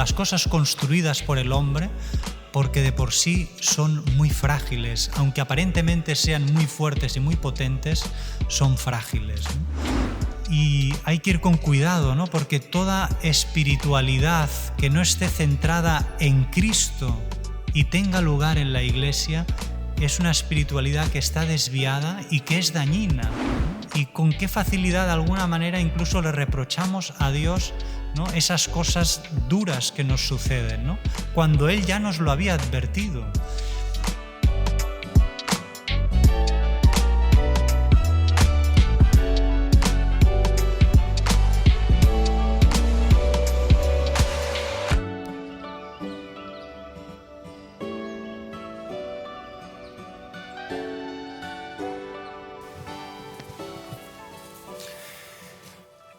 las cosas construidas por el hombre, porque de por sí son muy frágiles, aunque aparentemente sean muy fuertes y muy potentes, son frágiles, ¿no? Y hay que ir con cuidado, ¿no? Porque toda espiritualidad que no esté centrada en Cristo y tenga lugar en la Iglesia es una espiritualidad que está desviada y que es dañina. Y con qué facilidad, de alguna manera, incluso le reprochamos a Dios, ¿no?, esas cosas duras que nos suceden, ¿no?, cuando Él ya nos lo había advertido.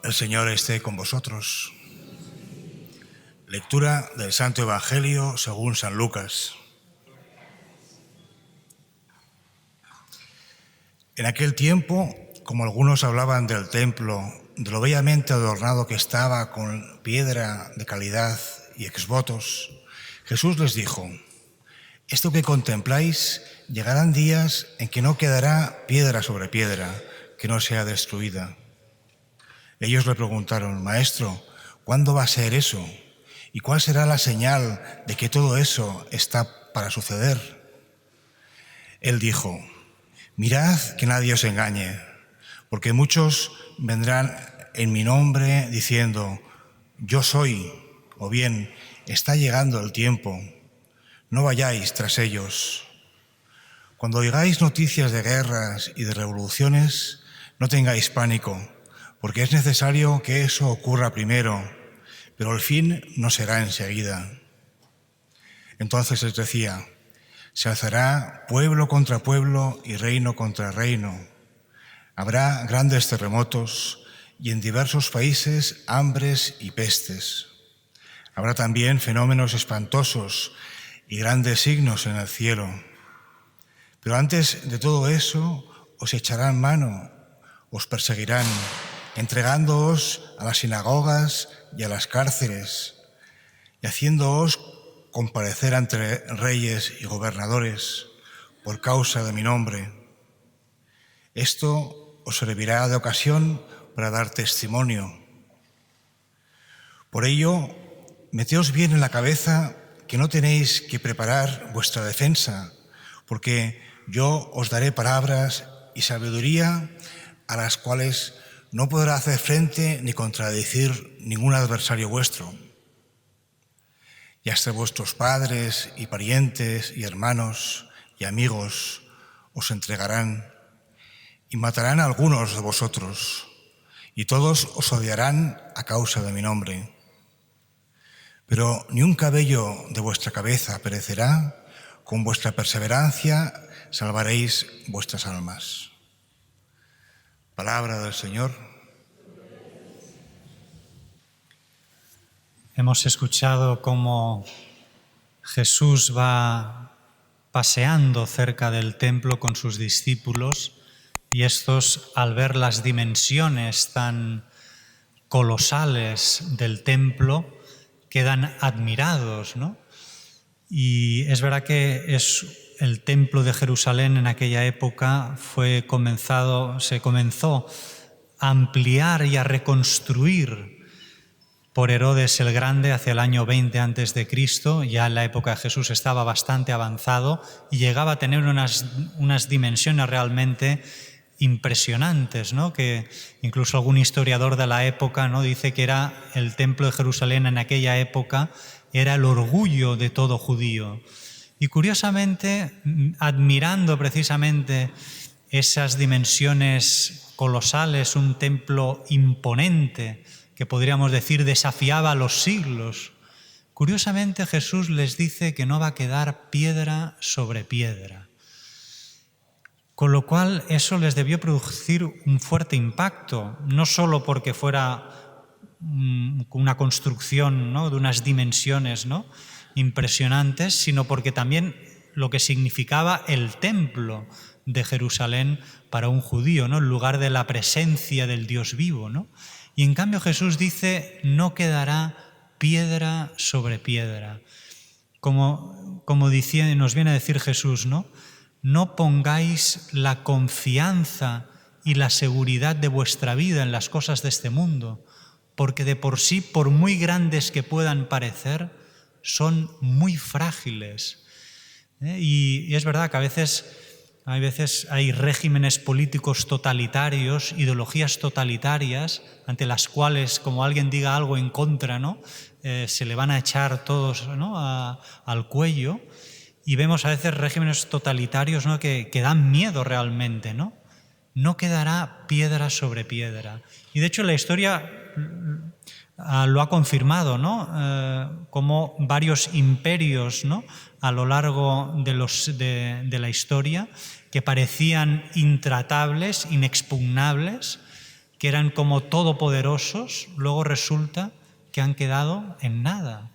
El Señor esté con vosotros. Lectura del Santo Evangelio según San Lucas. En aquel tiempo, como algunos hablaban del templo, de lo bellamente adornado que estaba con piedra de calidad y exvotos, Jesús les dijo: «Esto que contempláis, llegarán días en que no quedará piedra sobre piedra que no sea destruida». Ellos le preguntaron: «Maestro, ¿cuándo va a ser eso? ¿Y cuál será la señal de que todo eso está para suceder?». Él dijo: «Mirad que nadie os engañe, porque muchos vendrán en mi nombre diciendo: Yo soy, o bien, está llegando el tiempo. No vayáis tras ellos. Cuando oigáis noticias de guerras y de revoluciones, no tengáis pánico, porque es necesario que eso ocurra primero, pero el fin no será enseguida». Entonces les decía: «Se alzará pueblo contra pueblo y reino contra reino. Habrá grandes terremotos y en diversos países hambres y pestes. Habrá también fenómenos espantosos y grandes signos en el cielo. Pero antes de todo eso os echarán mano, os perseguirán, entregándoos a las sinagogas y a las cárceles, y haciéndoos comparecer ante reyes y gobernadores por causa de mi nombre. Esto os servirá de ocasión para dar testimonio. Por ello, meteos bien en la cabeza que no tenéis que preparar vuestra defensa, porque yo os daré palabras y sabiduría a las cuales no podrá hacer frente ni contradecir ningún adversario vuestro. Y hasta vuestros padres y parientes y hermanos y amigos os entregarán y matarán a algunos de vosotros, y todos os odiarán a causa de mi nombre. Pero ni un cabello de vuestra cabeza perecerá, con vuestra perseverancia salvaréis vuestras almas». Palabra del Señor. Hemos escuchado cómo Jesús va paseando cerca del templo con sus discípulos, y estos, al ver las dimensiones tan colosales del templo, quedan admirados, ¿no? Y es verdad que el templo de Jerusalén en aquella época se comenzó a ampliar y a reconstruir por Herodes el Grande hacia el año 20 a.C., ya en la época de Jesús estaba bastante avanzado y llegaba a tener unas dimensiones realmente impresionantes, ¿no? Que incluso algún historiador de la época, ¿no?, dice que era el templo de Jerusalén en aquella época, era el orgullo de todo judío. Y curiosamente, admirando precisamente esas dimensiones colosales, un templo imponente, que podríamos decir desafiaba los siglos, curiosamente Jesús les dice que no va a quedar piedra sobre piedra. Con lo cual eso les debió producir un fuerte impacto, no solo porque fuera una construcción, ¿no?, de unas dimensiones, ¿no?, impresionantes, sino porque también lo que significaba el templo de Jerusalén para un judío, ¿no?, el lugar de la presencia del Dios vivo, ¿no? Y en cambio Jesús dice: no quedará piedra sobre piedra. Como nos viene a decir Jesús, ¿no? No pongáis la confianza y la seguridad de vuestra vida en las cosas de este mundo, porque de por sí, por muy grandes que puedan parecer, son muy frágiles. Y es verdad que a veces hay regímenes políticos totalitarios, ideologías totalitarias, ante las cuales, como alguien diga algo en contra, ¿no? Se le van a echar todos, ¿no? al cuello. Y vemos a veces regímenes totalitarios, ¿no? que dan miedo realmente, ¿no? No quedará piedra sobre piedra. Y de hecho la historia lo ha confirmado, ¿no? Como varios imperios, ¿no? A lo largo de la historia, que parecían intratables, inexpugnables, que eran como todopoderosos, luego resulta que han quedado en nada,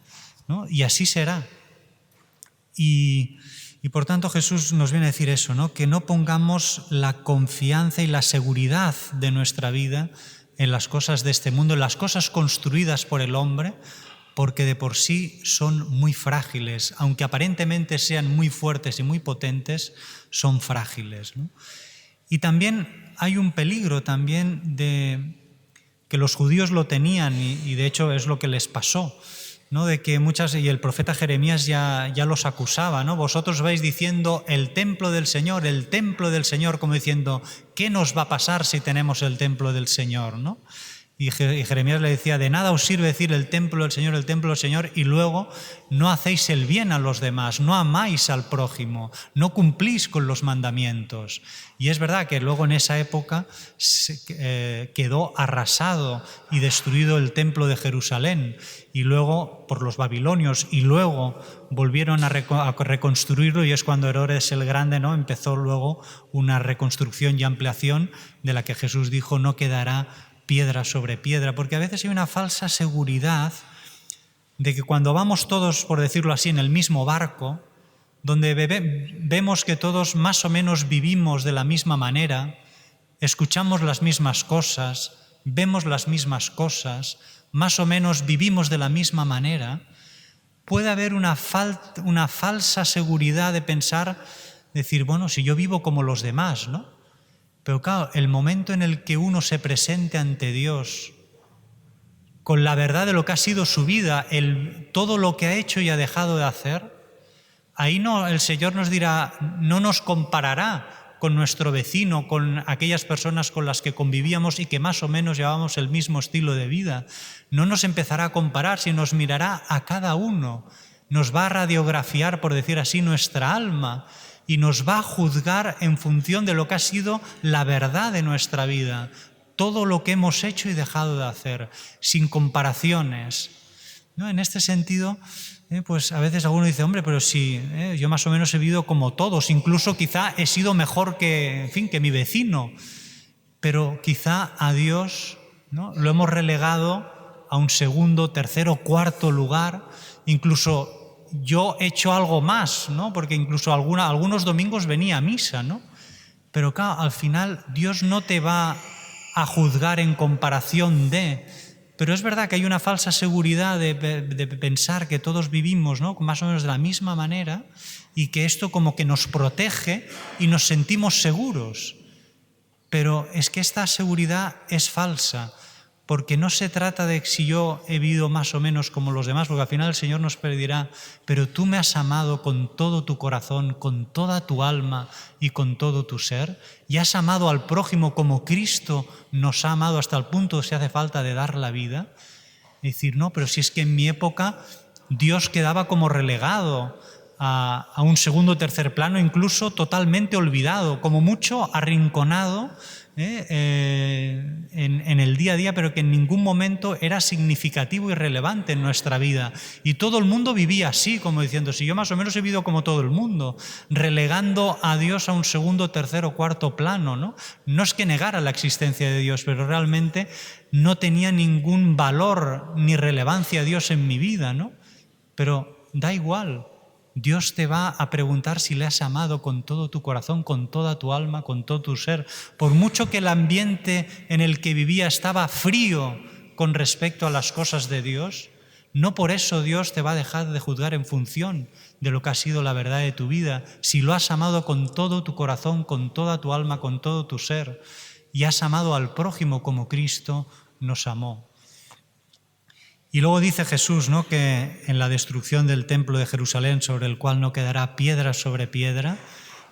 ¿no? Y así será. Y por tanto Jesús nos viene a decir eso, ¿no? Que no pongamos la confianza y la seguridad de nuestra vida en las cosas de este mundo, en las cosas construidas por el hombre, porque de por sí son muy frágiles, aunque aparentemente sean muy fuertes y muy potentes, son frágiles, ¿no? Y también hay un peligro también de que los judíos lo tenían y de hecho es lo que les pasó, ¿no? De que y el profeta Jeremías ya los acusaba, ¿no? Vosotros vais diciendo el templo del Señor, como diciendo, ¿qué nos va a pasar si tenemos el templo del Señor, ¿no? Y Jeremías le decía, de nada os sirve decir el templo del Señor, y luego no hacéis el bien a los demás, no amáis al prójimo, no cumplís con los mandamientos. Y es verdad que luego en esa época quedó arrasado y destruido el templo de Jerusalén, y luego por los babilonios, y luego volvieron a reconstruirlo, y es cuando Herodes el Grande, ¿no? Empezó luego una reconstrucción y ampliación de la que Jesús dijo, no quedará piedra sobre piedra, porque a veces hay una falsa seguridad de que cuando vamos todos, por decirlo así, en el mismo barco, donde vemos que todos más o menos vivimos de la misma manera, escuchamos las mismas cosas, vemos las mismas cosas, más o menos vivimos de la misma manera, puede haber una falsa seguridad de pensar, decir, bueno, si yo vivo como los demás, ¿no? Pero claro, el momento en el que uno se presente ante Dios con la verdad de lo que ha sido su vida, todo lo que ha hecho y ha dejado de hacer, ahí no, el Señor nos dirá, no nos comparará con nuestro vecino, con aquellas personas con las que convivíamos y que más o menos llevábamos el mismo estilo de vida. No nos empezará a comparar, sino nos mirará a cada uno, nos va a radiografiar, por decir así, nuestra alma, y nos va a juzgar en función de lo que ha sido la verdad de nuestra vida, todo lo que hemos hecho y dejado de hacer, sin comparaciones, ¿no? En este sentido, pues a veces alguno dice, hombre, pero si yo más o menos he vivido como todos, incluso quizá he sido mejor que mi vecino, pero quizá a Dios, ¿no? Lo hemos relegado a un segundo, tercero, cuarto lugar, incluso yo he hecho algo más, ¿no? Porque incluso algunos domingos venía a misa, ¿no? Pero claro, al final Dios no te va a juzgar en comparación de... Pero es verdad que hay una falsa seguridad de pensar que todos vivimos, ¿no? Más o menos de la misma manera, y que esto como que nos protege y nos sentimos seguros. Pero es que esta seguridad es falsa, porque no se trata de si yo he vivido más o menos como los demás, porque al final el Señor nos pedirá, pero tú me has amado con todo tu corazón, con toda tu alma y con todo tu ser, y has amado al prójimo como Cristo nos ha amado hasta el punto, si hace falta, de dar la vida. Es decir, no, pero si es que en mi época Dios quedaba como relegado a un segundo o tercer plano, incluso totalmente olvidado, como mucho arrinconado, en el día a día, pero que en ningún momento era significativo y relevante en nuestra vida. Y todo el mundo vivía así, como diciendo, si yo más o menos he vivido como todo el mundo, relegando a Dios a un segundo, tercero, cuarto plano, ¿no? No es que negara la existencia de Dios, pero realmente no tenía ningún valor ni relevancia a Dios en mi vida, ¿no? Pero da igual. Dios te va a preguntar si le has amado con todo tu corazón, con toda tu alma, con todo tu ser. Por mucho que el ambiente en el que vivía estaba frío con respecto a las cosas de Dios, No por eso Dios te va a dejar de juzgar en función de lo que ha sido la verdad de tu vida, si lo has amado con todo tu corazón, con toda tu alma, con todo tu ser, y has amado al prójimo como Cristo nos amó. Y luego dice Jesús, ¿no?, que en la destrucción del templo de Jerusalén, sobre el cual no quedará piedra sobre piedra,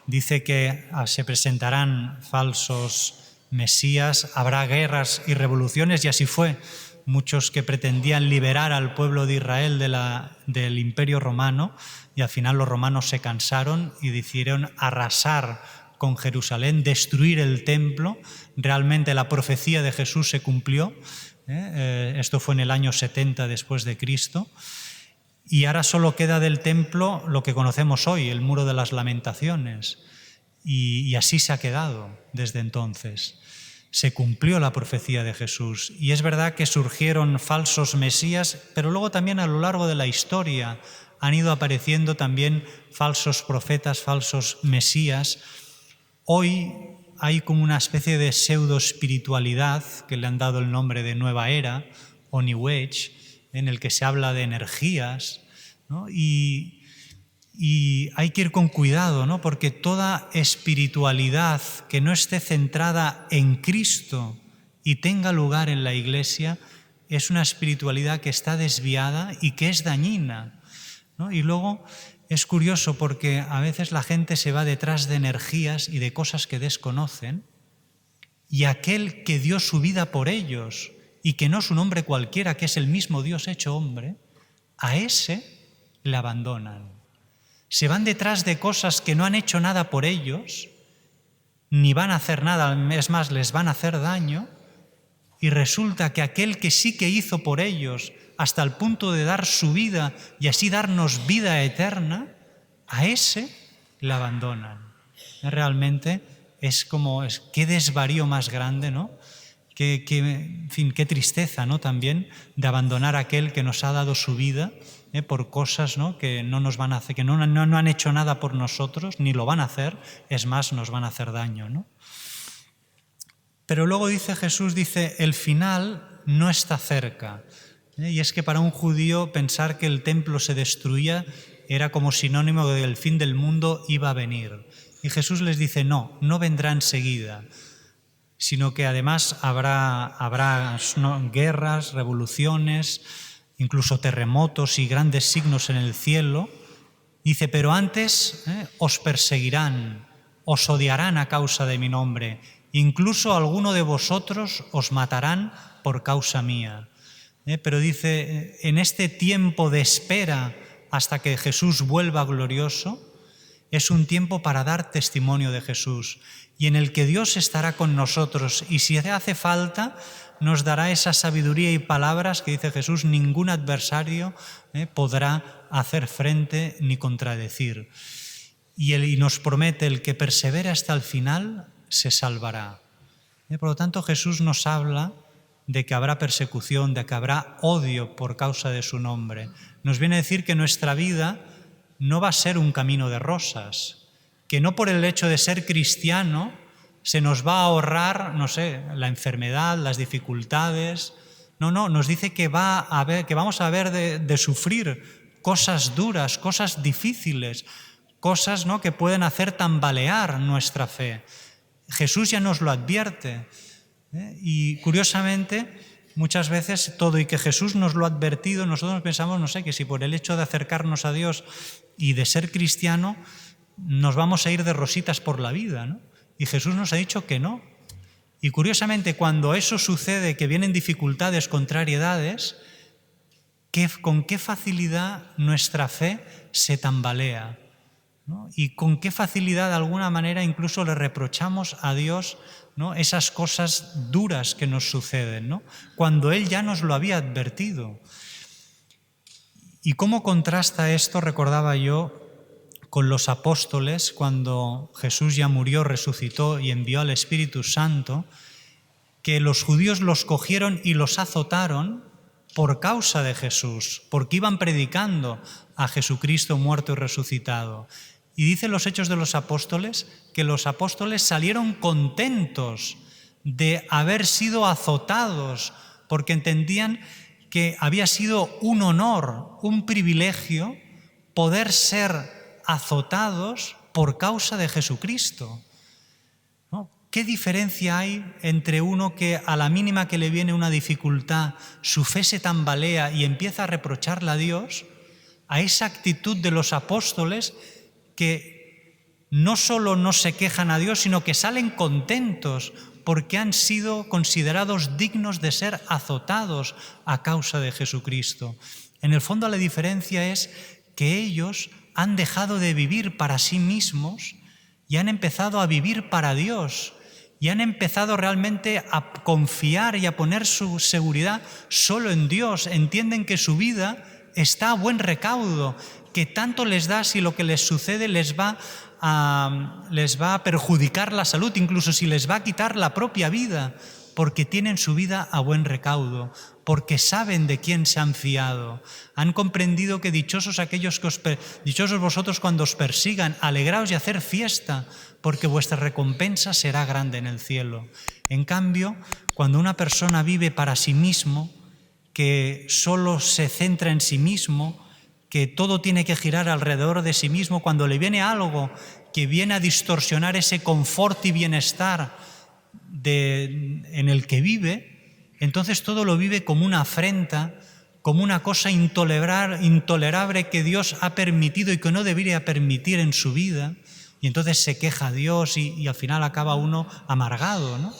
dice que se presentarán falsos mesías, habrá guerras y revoluciones, y así fue. Muchos que pretendían liberar al pueblo de Israel del Imperio Romano, y al final los romanos se cansaron y decidieron arrasar con Jerusalén, destruir el templo. Realmente la profecía de Jesús se cumplió. Esto fue en el año 70 después de Cristo. Y ahora solo queda del templo lo que conocemos hoy, el Muro de las Lamentaciones. Y así se ha quedado desde entonces. Se cumplió la profecía de Jesús. Y es verdad que surgieron falsos mesías, pero luego también a lo largo de la historia han ido apareciendo también falsos profetas, falsos mesías. Hoy hay como una especie de pseudo-espiritualidad que le han dado el nombre de Nueva Era o New Age, en el que se habla de energías, ¿no? Y hay que ir con cuidado, ¿no?, porque toda espiritualidad que no esté centrada en Cristo y tenga lugar en la Iglesia es una espiritualidad que está desviada y que es dañina, ¿no? Y luego es curioso porque a veces la gente se va detrás de energías y de cosas que desconocen, y aquel que dio su vida por ellos y que no es un hombre cualquiera, que es el mismo Dios hecho hombre, a ese le abandonan. Se van detrás de cosas que no han hecho nada por ellos, ni van a hacer nada, es más, les van a hacer daño, y resulta que aquel que sí que hizo por ellos hasta el punto de dar su vida y así darnos vida eterna, a ese le abandonan. Realmente qué desvarío más grande, ¿no? En fin, qué tristeza, ¿no?, también de abandonar a aquel que nos ha dado su vida por cosas, ¿no?, que no nos van a hacer, que no han hecho nada por nosotros, ni lo van a hacer, es más, nos van a hacer daño, ¿no? Pero luego Jesús dice, el final no está cerca. Y es que para un judío pensar que el templo se destruía era como sinónimo de que el fin del mundo iba a venir. Y Jesús les dice, no vendrá enseguida, sino que además habrá guerras, revoluciones, incluso terremotos y grandes signos en el cielo. Dice, pero antes os perseguirán, os odiarán a causa de mi nombre, incluso alguno de vosotros os matarán por causa mía. Pero dice, en este tiempo de espera hasta que Jesús vuelva glorioso, es un tiempo para dar testimonio de Jesús, y en el que Dios estará con nosotros, y si hace falta nos dará esa sabiduría y palabras que dice Jesús, ningún adversario podrá hacer frente ni contradecir. Y nos promete, el que persevera hasta el final se salvará. Por lo tanto, Jesús nos habla de que habrá persecución, de que habrá odio por causa de su nombre. Nos viene a decir que nuestra vida no va a ser un camino de rosas, que no por el hecho de ser cristiano se nos va a ahorrar, la enfermedad, las dificultades. No, nos dice que vamos a haber de sufrir cosas duras, cosas difíciles, cosas, ¿no?, que pueden hacer tambalear nuestra fe. Jesús ya nos lo advierte. Y curiosamente, muchas veces todo y que Jesús nos lo ha advertido, nosotros pensamos, que si por el hecho de acercarnos a Dios y de ser cristiano nos vamos a ir de rositas por la vida, ¿no? Y Jesús nos ha dicho que no. Y curiosamente, cuando eso sucede, que vienen dificultades, contrariedades, con qué facilidad nuestra fe se tambalea, ¿no? Y con qué facilidad, de alguna manera, incluso le reprochamos a Dios, ¿no?, esas cosas duras que nos suceden, ¿no?, cuando Él ya nos lo había advertido. ¿Y cómo contrasta esto, recordaba yo, con los apóstoles, cuando Jesús ya murió, resucitó y envió al Espíritu Santo, que los judíos los cogieron y los azotaron por causa de Jesús, porque iban predicando a Jesucristo muerto y resucitado? Y dicen los Hechos de los Apóstoles que los apóstoles salieron contentos de haber sido azotados, porque entendían que había sido un honor, un privilegio poder ser azotados por causa de Jesucristo, ¿no? ¿Qué diferencia hay entre uno que a la mínima que le viene una dificultad, su fe se tambalea y empieza a reprocharle a Dios, a esa actitud de los apóstoles que no solo no se quejan a Dios, sino que salen contentos porque han sido considerados dignos de ser azotados a causa de Jesucristo? En el fondo la diferencia es que ellos han dejado de vivir para sí mismos y han empezado a vivir para Dios, y han empezado realmente a confiar y a poner su seguridad solo en Dios. Entienden que su vida está a buen recaudo, que tanto les da si lo que les sucede les va a perjudicar la salud, incluso si les va a quitar la propia vida, porque tienen su vida a buen recaudo, porque saben de quién se han fiado. Han comprendido que dichosos dichosos vosotros cuando os persigan, alegraos y hacer fiesta, porque vuestra recompensa será grande en el cielo. En cambio, cuando una persona vive para sí mismo, que solo se centra en sí mismo, que todo tiene que girar alrededor de sí mismo, cuando le viene algo que viene a distorsionar ese confort y bienestar en el que vive, entonces todo lo vive como una afrenta, como una cosa intolerable que Dios ha permitido y que no debería permitir en su vida, y entonces se queja a Dios y al final acaba uno amargado, ¿no?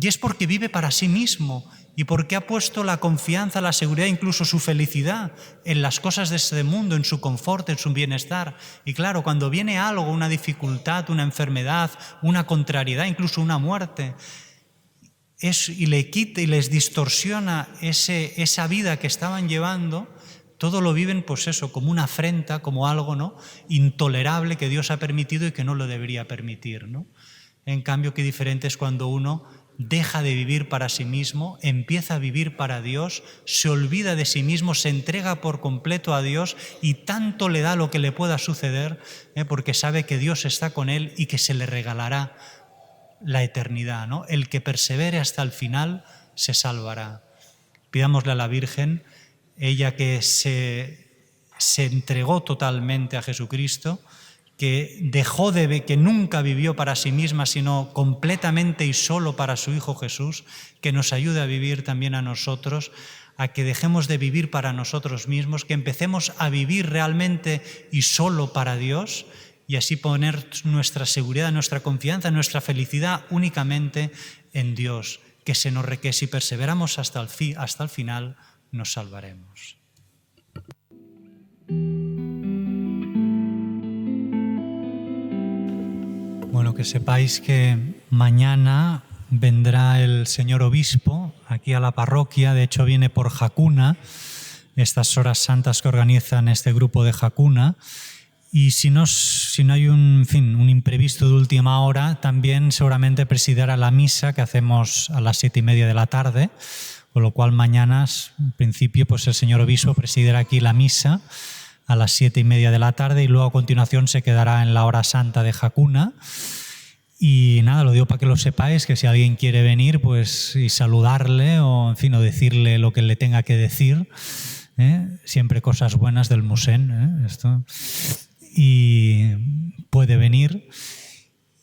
Y es porque vive para sí mismo y porque ha puesto la confianza, la seguridad, incluso su felicidad en las cosas de este mundo, en su confort, en su bienestar. Y claro, cuando viene algo, una dificultad, una enfermedad, una contrariedad, incluso una muerte, y le quita y les distorsiona esa vida que estaban llevando, todo lo viven pues eso, como una afrenta, como algo, ¿no?, intolerable que Dios ha permitido y que no lo debería permitir, ¿no? En cambio, qué diferente es cuando uno deja de vivir para sí mismo, empieza a vivir para Dios, se olvida de sí mismo, se entrega por completo a Dios y tanto le da lo que le pueda suceder, porque sabe que Dios está con él y que se le regalará la eternidad, ¿no? El que persevere hasta el final se salvará. Pidámosle a la Virgen, ella que se entregó totalmente a Jesucristo, que nunca vivió para sí misma, sino completamente y solo para su Hijo Jesús, que nos ayude a vivir también a nosotros, a que dejemos de vivir para nosotros mismos, que empecemos a vivir realmente y solo para Dios, y así poner nuestra seguridad, nuestra confianza, nuestra felicidad únicamente en Dios, que si perseveramos hasta el final, nos salvaremos. Bueno, que sepáis que mañana vendrá el señor obispo aquí a la parroquia, de hecho viene por Jacuna, estas horas santas que organizan este grupo de Jacuna, y si no hay un imprevisto de última hora, también seguramente presidirá la misa que hacemos a las 7:30 de la tarde, con lo cual mañana, en principio, pues el señor obispo presidirá aquí la misa a las 7:30 de la tarde y luego a continuación se quedará en la hora santa de Jacuna. Y nada, lo digo para que lo sepáis, que si alguien quiere venir pues y saludarle o decirle lo que le tenga que decir, siempre cosas buenas del Musén, esto, y puede venir.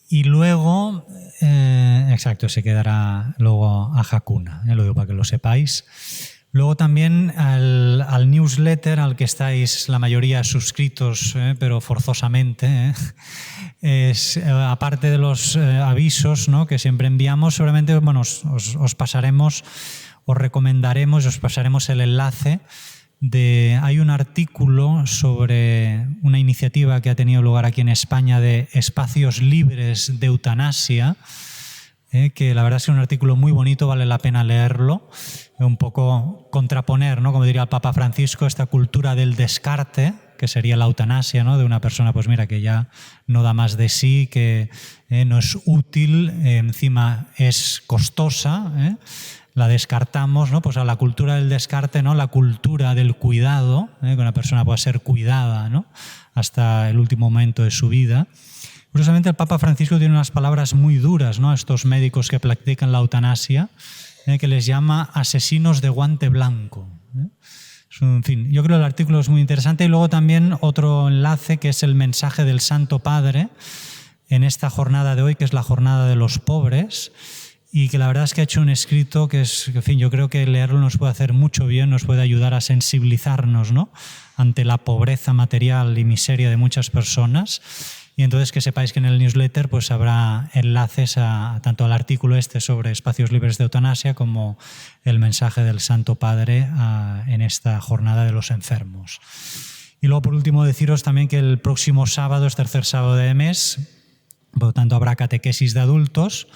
Y luego, se quedará luego a Jacuna, lo digo para que lo sepáis. Luego también al newsletter al que estáis la mayoría suscritos, pero forzosamente, aparte de los avisos, ¿no?, que siempre enviamos, seguramente os pasaremos, os recomendaremos, os pasaremos el enlace hay un artículo sobre una iniciativa que ha tenido lugar aquí en España de espacios libres de eutanasia, que la verdad es que es un artículo muy bonito, vale la pena leerlo, un poco contraponer, ¿no?, como diría el Papa Francisco, esta cultura del descarte, que sería la eutanasia, ¿no?, de una persona pues mira que ya no da más de sí, que no es útil, encima es costosa, la descartamos, ¿no? Pues a la cultura del descarte, ¿no?, la cultura del cuidado, que una persona pueda ser cuidada, ¿no?, hasta el último momento de su vida. Curiosamente, el Papa Francisco tiene unas palabras muy duras, ¿no?, a estos médicos que practican la eutanasia, que les llama asesinos de guante blanco. En fin, yo creo que el artículo es muy interesante. Y luego también otro enlace que es el mensaje del Santo Padre en esta jornada de hoy, que es la jornada de los pobres, y que la verdad es que ha hecho un escrito que es, en fin, yo creo que leerlo nos puede hacer mucho bien, nos puede ayudar a sensibilizarnos, ¿no?, ante la pobreza material y miseria de muchas personas. Y entonces que sepáis que en el newsletter pues habrá enlaces tanto al artículo este sobre espacios libres de eutanasia como el mensaje del Santo Padre en esta jornada de los enfermos. Y luego por último deciros también que el próximo sábado es tercer sábado de mes, por lo tanto habrá catequesis de adultos.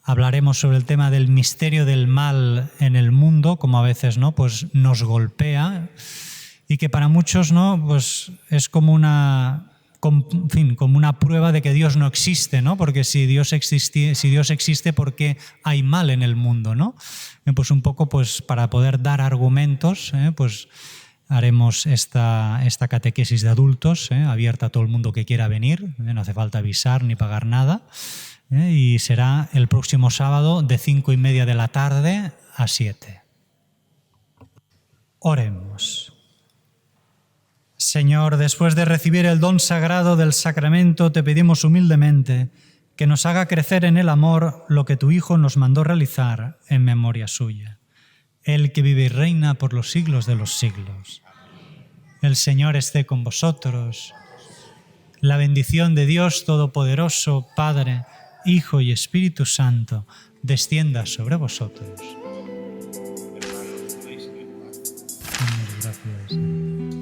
Hablaremos sobre el tema del misterio del mal en el mundo, como a veces, ¿no?, pues nos golpea y que para muchos, ¿no?, pues es como una prueba de que Dios no existe, ¿no? Porque si Dios existe, ¿por qué hay mal en el mundo, ¿no? Pues un poco pues para poder dar argumentos, pues haremos esta catequesis de adultos, abierta a todo el mundo que quiera venir, no hace falta avisar ni pagar nada, y será el próximo sábado de 5:30 de la tarde a 7. Oremos. Señor, después de recibir el don sagrado del sacramento, te pedimos humildemente que nos haga crecer en el amor lo que tu Hijo nos mandó realizar en memoria suya. Él que vive y reina por los siglos de los siglos. El Señor esté con vosotros. La bendición de Dios Todopoderoso, Padre, Hijo y Espíritu Santo, descienda sobre vosotros. Gracias.